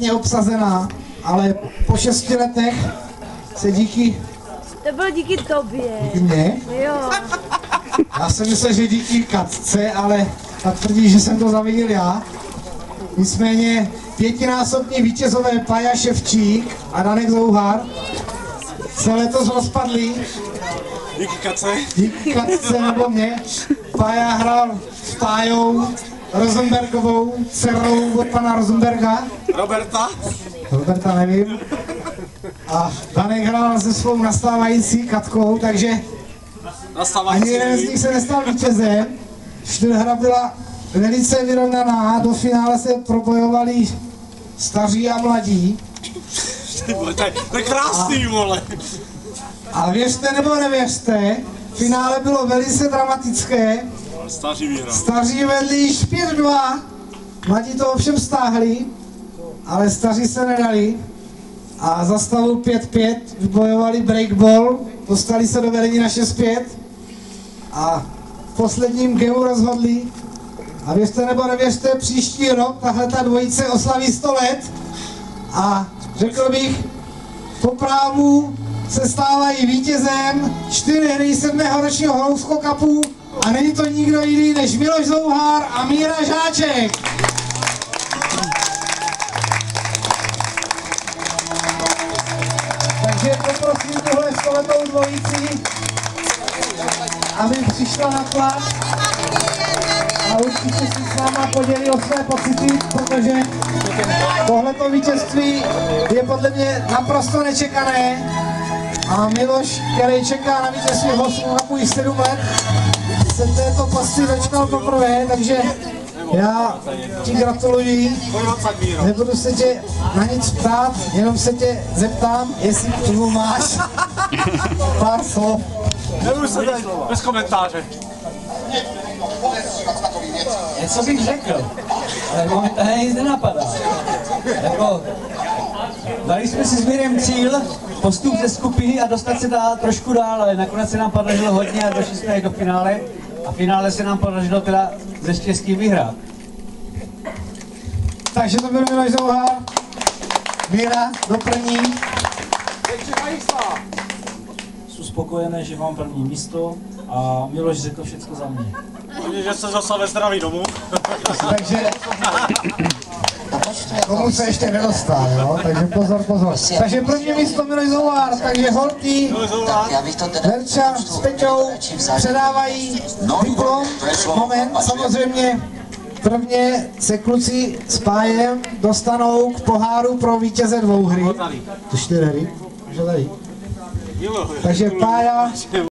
obsazená, ale po 6 letech se díky... To bylo díky tobě. Díky mně? Jo. Já jsem myslel, že díky Katce, ale ta tvrdí, že jsem to zavinil já. Nicméně 5násobní vítězové Pája Ševčík a Danek Zouhar se letos rozpadli. Díky Katce. Díky Katce nebo mě. Pája hrál s Pájou Rosenbergovou, dcerou od pana Rosenberga. Roberta nevím. A Danek hrál se svou nastávající Katkou, takže ani jeden z nich se nestal vítězem. Čtyřhra byla velice vyrovnaná, do finále se probojovali staří a mladí. To je krásný, vole. A věřte nebo nevěřte, finále bylo velice dramatické. Staří vedli již 5-2, mladí to ovšem stáhli, ale staří se nedali. A za stavu 5-5 vybojovali breakball, dostali se do vedení na 6-5 a v posledním gameu rozhodli. A věřte nebo nevěřte, příští rok tahle ta dvojice oslaví 100 let a řekl bych, po právu se stávají vítězem 4 hry 7. ročního Hlousko Cupu a není to nikdo jiný než Miloš Zouhar a Míra Žáček. Takže poprosím tuhle 100letou dvojici, aby přišla na plac a určitě si s náma podělí o své pocity, protože tohleto vítězství je podle mě naprosto nečekané a Miloš, který čeká na vítězství v Hlousko Cupu již 7 let, se této posty dočkal poprvé, takže já ti gratuluji, nebudu se tě na nic ptát, jenom se tě zeptám, jestli k tomu máš pár slov. Nebudu se tady, bez komentáře. Co bych řekl, ale momentálně nic nenapadá. Jako, dali jsme si s Mirem cíl, postup ze skupiny a dostat se dál trošku dál, ale nakonec se nám podařilo hodně a došli jsme do finále. A v finále se nám podařilo teda ze štěstí vyhrát. Takže to byl Miloš Zouhar, Míra do první. Jsem spokojený, že mám první místo a Miloš řekl všechno za mě. Že se zase ve zdraví domů. Takže komu se ještě nedostal, jo? Takže pozor. Takže první místo Miloš Zouhar, takže holky, Verča s Peťou předávají diplom. Moment, samozřejmě prvně se kluci s Pájem dostanou k poháru pro vítěze 2 hry. To 4 hry. Takže Pája